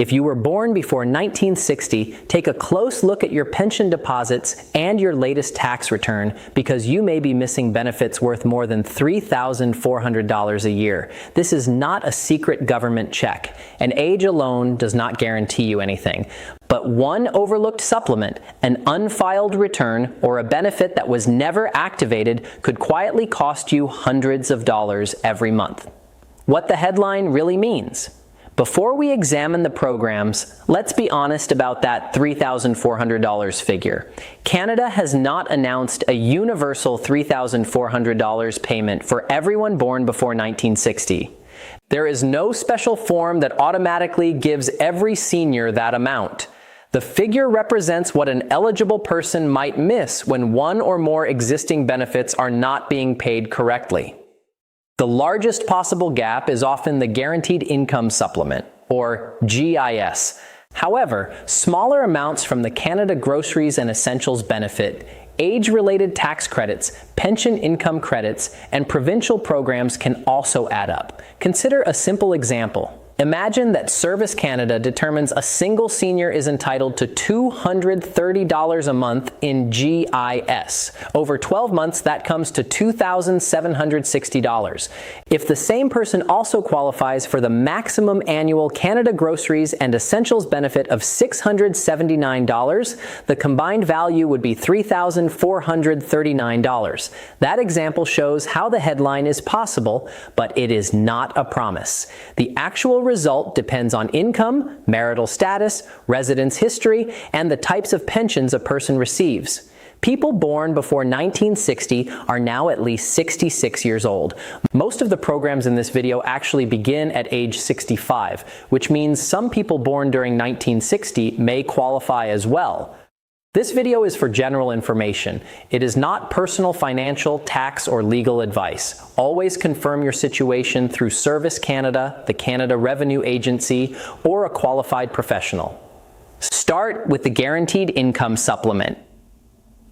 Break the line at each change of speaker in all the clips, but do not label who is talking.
If you were born before 1960, take a close look at your pension deposits and your latest tax return because you may be missing benefits worth more than $3,400 a year. This is not a secret government check, and age alone does not guarantee you anything. But one overlooked supplement, an unfiled return, or a benefit that was never activated could quietly cost you hundreds of dollars every month. What the headline really means. Before we examine the programs, let's be honest about that $3,400 figure. Canada has not announced a universal $3,400 payment for everyone born before 1960. There is no special form that automatically gives every senior that amount. The figure represents what an eligible person might miss when one or more existing benefits are not being paid correctly. The largest possible gap is often the Guaranteed Income Supplement, or GIS. However, smaller amounts from the Canada Groceries and Essentials benefit, age-related tax credits, pension income credits, and provincial programs can also add up. Consider a simple example. Imagine that Service Canada determines a single senior is entitled to $230 a month in GIS. Over 12 months, that comes to $2,760. If the same person also qualifies for the maximum annual Canada Groceries and Essentials benefit of $679, the combined value would be $3,439. That example shows how the headline is possible, but it is not a promise. The actual result depends on income, marital status, residence history, and the types of pensions a person receives. People born before 1960 are now at least 66 years old. Most of the programs in this video actually begin at age 65, which means some people born during 1960 may qualify as well. This video is for general information. It is not personal financial, tax, or legal advice. Always confirm your situation through Service Canada, the Canada Revenue Agency, or a qualified professional. Start with the Guaranteed Income Supplement.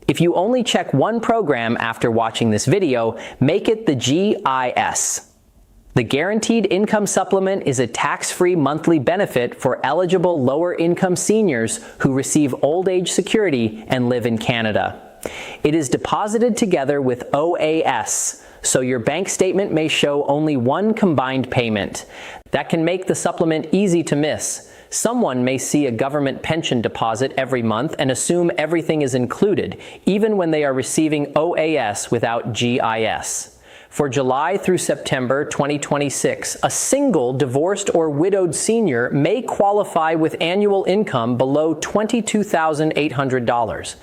If you only check one program after watching this video, make it the GIS. The Guaranteed Income Supplement is a tax-free monthly benefit for eligible lower-income seniors who receive old age security and live in Canada. It is deposited together with OAS, so your bank statement may show only one combined payment. That can make the supplement easy to miss. Someone may see a government pension deposit every month and assume everything is included, even when they are receiving OAS without GIS. For July through September 2026, a single divorced or widowed senior may qualify with annual income below $22,800.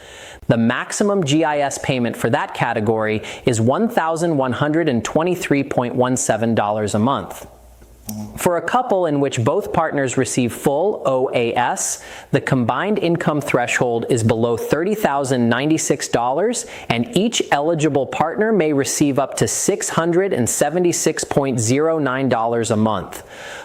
The maximum GIS payment for that category is $1,123.17 a month. For a couple in which both partners receive full OAS, the combined income threshold is below $30,096, and each eligible partner may receive up to $676.09 a month.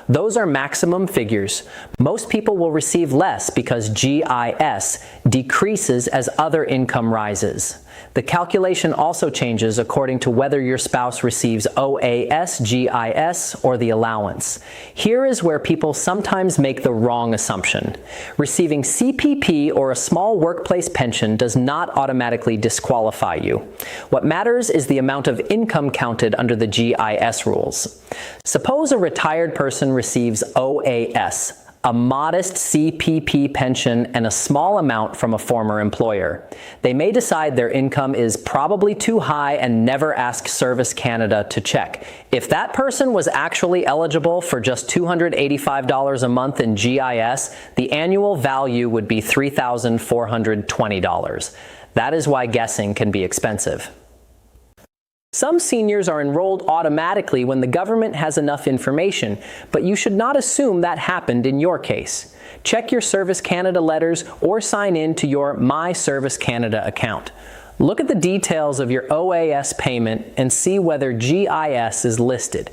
Those are maximum figures. Most people will receive less because GIS decreases as other income rises. The calculation also changes according to whether your spouse receives OAS, GIS, or the allowance. Here is where people sometimes make the wrong assumption. Receiving CPP or a small workplace pension does not automatically disqualify you. What matters is the amount of income counted under the GIS rules. Suppose a retired person receives OAS, a modest CPP pension, and a small amount from a former employer. They may decide their income is probably too high and never ask Service Canada to check. If that person was actually eligible for just $285 a month in GIS, the annual value would be $3,420. That is why guessing can be expensive. Some seniors are enrolled automatically when the government has enough information, but you should not assume that happened in your case. Check your Service Canada letters or sign in to your My Service Canada account. Look at the details of your OAS payment and see whether GIS is listed.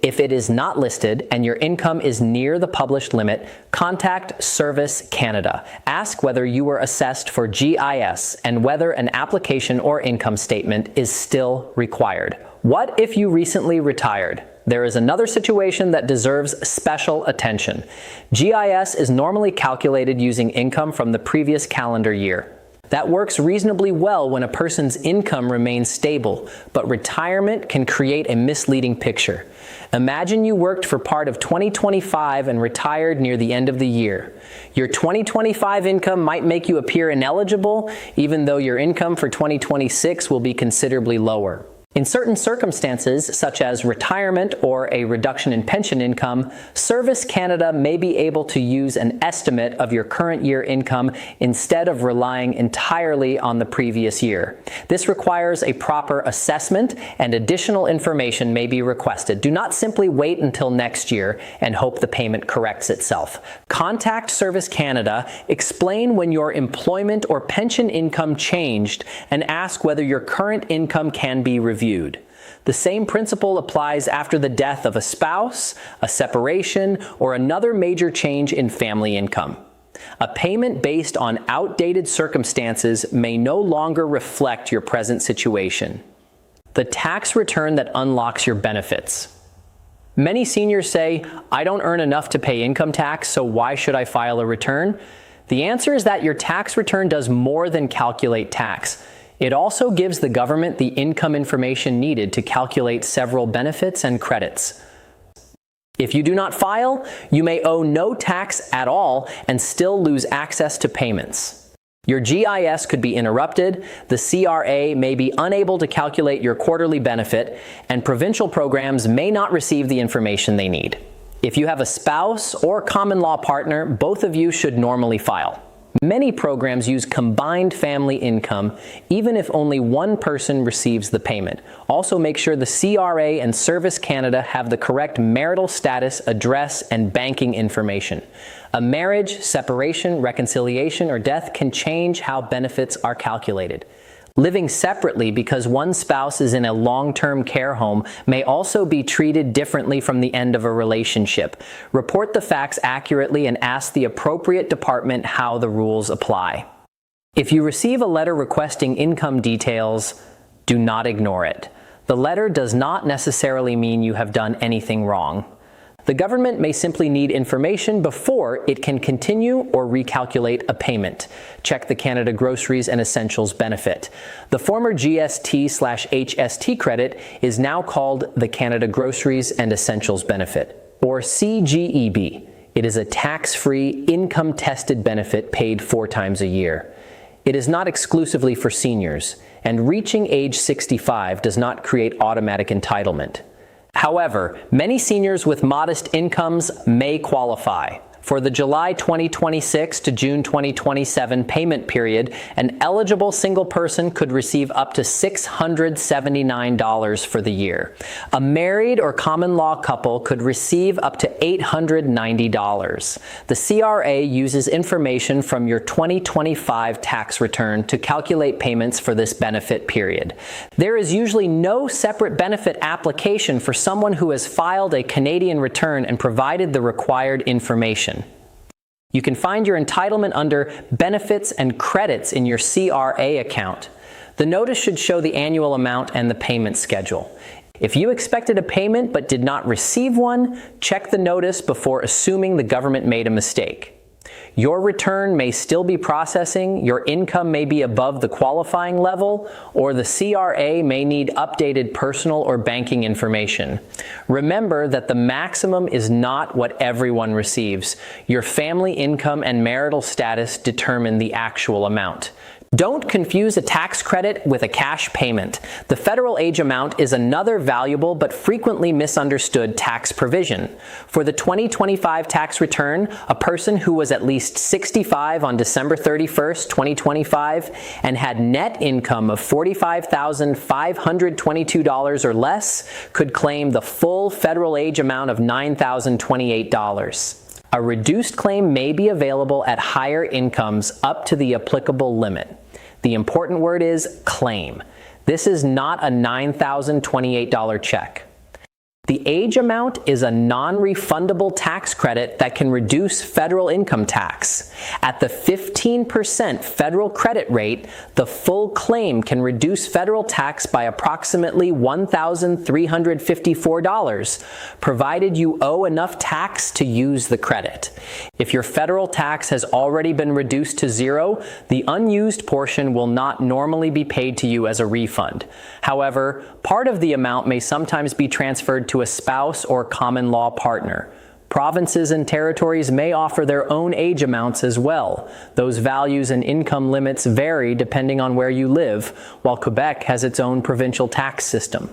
If it is not listed and your income is near the published limit, contact Service Canada. Ask whether you were assessed for GIS and whether an application or income statement is still required. What if you recently retired? there is another situation that deserves special attention. GIS is normally calculated using income from the previous calendar year. That works reasonably well when a person's income remains stable, but retirement can create a misleading picture. Imagine you worked for part of 2025 and retired near the end of the year. Your 2025 income might make you appear ineligible, even though your income for 2026 will be considerably lower. In certain circumstances, such as retirement or a reduction in pension income, Service Canada may be able to use an estimate of your current year income instead of relying entirely on the previous year. This requires a proper assessment, and additional information may be requested. Do not simply wait until next year and hope the payment corrects itself. Contact Service Canada, explain when your employment or pension income changed, and ask whether your current income can be reviewed. The same principle applies after the death of a spouse, a separation, or another major change in family income. A payment based on outdated circumstances may no longer reflect your present situation. The tax return that unlocks your benefits. Many seniors say, "I don't earn enough to pay income tax, so why should I file a return?" The answer is that your tax return does more than calculate tax. It also gives the government the income information needed to calculate several benefits and credits. If you do not file, you may owe no tax at all and still lose access to payments. Your GIS could be interrupted, the CRA may be unable to calculate your quarterly benefit, and provincial programs may not receive the information they need. If you have a spouse or common law partner, both of you should normally file. Many programs use combined family income, even if only one person receives the payment. Also make sure the CRA and Service Canada have the correct marital status, address, and banking information. A marriage, separation, reconciliation, or death can change how benefits are calculated. Living separately because one spouse is in a long-term care home may also be treated differently from the end of a relationship. Report the facts accurately and ask the appropriate department how the rules apply. If you receive a letter requesting income details, do not ignore it. The letter does not necessarily mean you have done anything wrong. The government may simply need information before it can continue or recalculate a payment. Check the Canada Groceries and Essentials benefit. The former GST/HST credit is now called the Canada Groceries and Essentials benefit, or CGEB. It is a tax-free, income-tested benefit paid 4 times a year. It is not exclusively for seniors, and reaching age 65 does not create automatic entitlement. However, many seniors with modest incomes may qualify. For the July 2026 to June 2027 payment period, an eligible single person could receive up to $679 for the year. A married or common law couple could receive up to $890. The CRA uses information from your 2025 tax return to calculate payments for this benefit period. There is usually no separate benefit application for someone who has filed a Canadian return and provided the required information. You can find your entitlement under Benefits and Credits in your CRA account. The notice should show the annual amount and the payment schedule. If you expected a payment but did not receive one, check the notice before assuming the government made a mistake. Your return may still be processing, your income may be above the qualifying level, or the CRA may need updated personal or banking information. Remember that the maximum is not what everyone receives. Your family income and marital status determine the actual amount. Don't confuse a tax credit with a cash payment. The federal age amount is another valuable but frequently misunderstood tax provision. For the 2025 tax return, a person who was at least 65 on December 31st, 2025 and had net income of $45,522 or less could claim the full federal age amount of $9,028. A reduced claim may be available at higher incomes up to the applicable limit. The important word is claim. This is not a $9,028 check. The age amount is a non-refundable tax credit that can reduce federal income tax. At the 15% federal credit rate, the full claim can reduce federal tax by approximately $1,354, provided you owe enough tax to use the credit. If your federal tax has already been reduced to zero, the unused portion will not normally be paid to you as a refund. However, part of the amount may sometimes be transferred to a spouse or common law partner. Provinces and territories may offer their own age amounts as well. Those values and income limits vary depending on where you live, while Quebec has its own provincial tax system.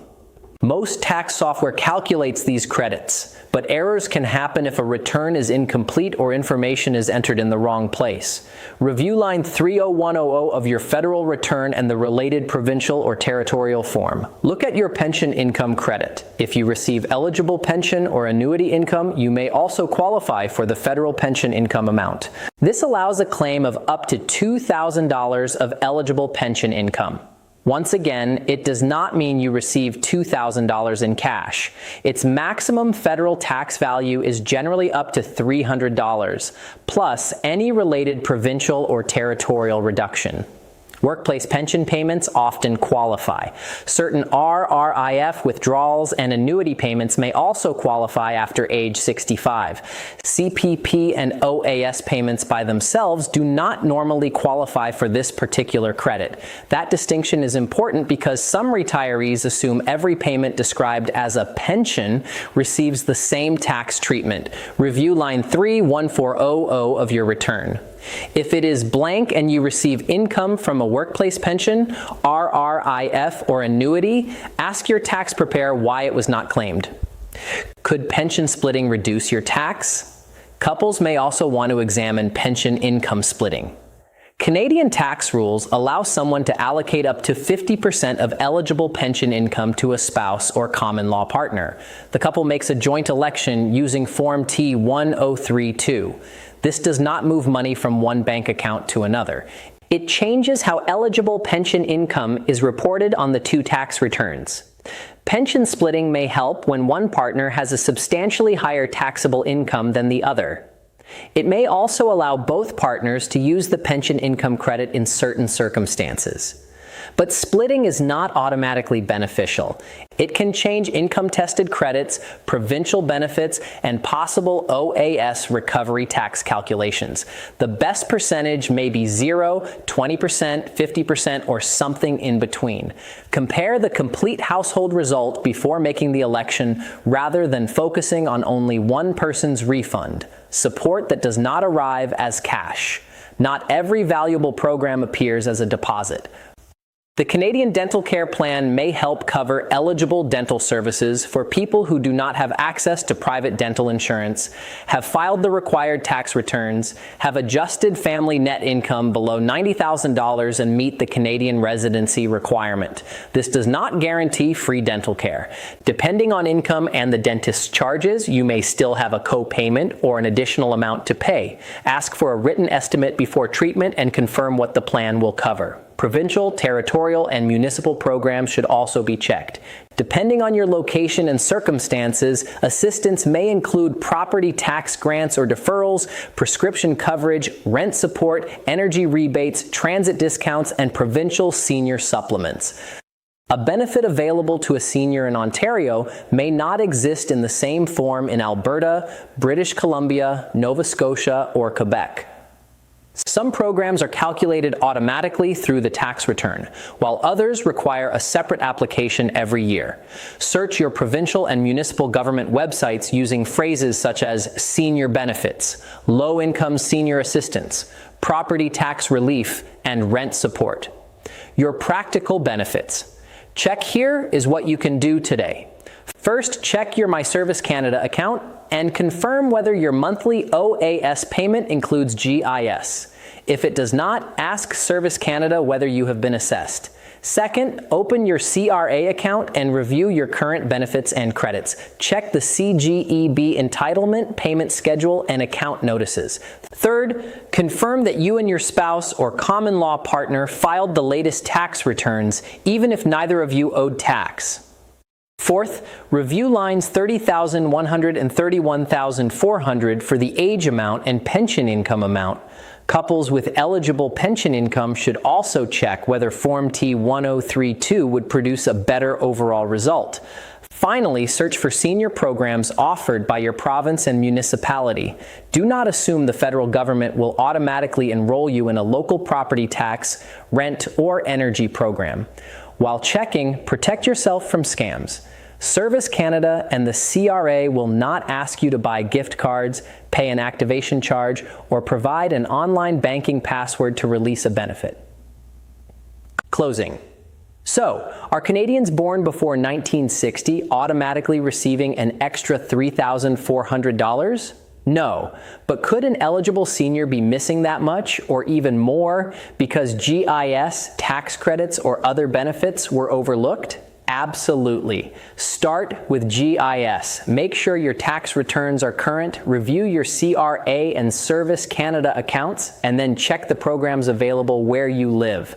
Most tax software calculates these credits, but errors can happen if a return is incomplete or information is entered in the wrong place. Review line 30100 of your federal return and the related provincial or territorial form. Look at your pension income credit. If you receive eligible pension or annuity income, you may also qualify for the federal pension income amount. This allows a claim of up to $2,000 of eligible pension income. Once again, it does not mean you receive $2,000 in cash. Its maximum federal tax value is generally up to $300, plus any related provincial or territorial reduction. Workplace pension payments often qualify. Certain RRIF withdrawals and annuity payments may also qualify after age 65. CPP and OAS payments by themselves do not normally qualify for this particular credit. That distinction is important because some retirees assume every payment described as a pension receives the same tax treatment. Review line 31400 of your return. If it is blank and you receive income from a workplace pension, RRIF, or annuity, ask your tax preparer why it was not claimed. Could pension splitting reduce your tax? Couples may also want to examine pension income splitting. Canadian tax rules allow someone to allocate up to 50% of eligible pension income to a spouse or common law partner. The couple makes a joint election using Form T-1032. This does not move money from one bank account to another. It changes how eligible pension income is reported on the two tax returns. Pension splitting may help when one partner has a substantially higher taxable income than the other. It may also allow both partners to use the pension income credit in certain circumstances. But splitting is not automatically beneficial. It can change income-tested credits, provincial benefits, and possible OAS recovery tax calculations. The best percentage may be 0, 20%, 50%, or something in between. Compare the complete household result before making the election rather than focusing on only one person's refund. Support that does not arrive as cash. Not every valuable program appears as a deposit. The Canadian Dental Care Plan may help cover eligible dental services for people who do not have access to private dental insurance, have filed the required tax returns, have adjusted family net income below $90,000 and meet the Canadian residency requirement. This does not guarantee free dental care. Depending on income and the dentist's charges, you may still have a co-payment or an additional amount to pay. Ask for a written estimate before treatment and confirm what the plan will cover. Provincial, territorial, and municipal programs should also be checked. Depending on your location and circumstances, assistance may include property tax grants or deferrals, prescription coverage, rent support, energy rebates, transit discounts, and provincial senior supplements. A benefit available to a senior in Ontario may not exist in the same form in Alberta, British Columbia, Nova Scotia, or Quebec. Some programs are calculated automatically through the tax return, while others require a separate application every year. Search your provincial and municipal government websites using phrases such as senior benefits, low-income senior assistance, property tax relief, and rent support. Your practical benefits. Check here is what you can do today. First, check your My Service Canada account and confirm whether your monthly OAS payment includes GIS. If it does not, ask Service Canada whether you have been assessed. Second, open your CRA account and review your current benefits and credits. Check the CGEB entitlement, payment schedule, and account notices. Third, confirm that you and your spouse or common law partner filed the latest tax returns, even if neither of you owed tax. Fourth, review lines 30,100 and 31,400 for the age amount and pension income amount. Couples with eligible pension income should also check whether Form T1032 would produce a better overall result. Finally, search for senior programs offered by your province and municipality. Do not assume the federal government will automatically enroll you in a local property tax, rent, or energy program. While checking, protect yourself from scams. Service Canada and the CRA will not ask you to buy gift cards, pay an activation charge, or provide an online banking password to release a benefit. Closing. So, are Canadians born before 1960 automatically receiving an extra $3,400? No, but could an eligible senior be missing that much or even more because GIS, tax credits, or other benefits were overlooked? Absolutely. Start with GIS. Make sure your tax returns are current, review your CRA and Service Canada accounts, and then check the programs available where you live.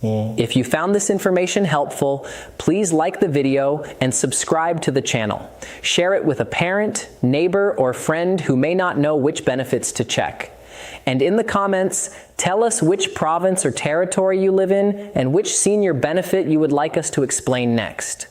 If you found this information helpful, please like the video and subscribe to the channel. Share it with a parent, neighbor, or friend who may not know which benefits to check. And in the comments, tell us which province or territory you live in and which senior benefit you would like us to explain next.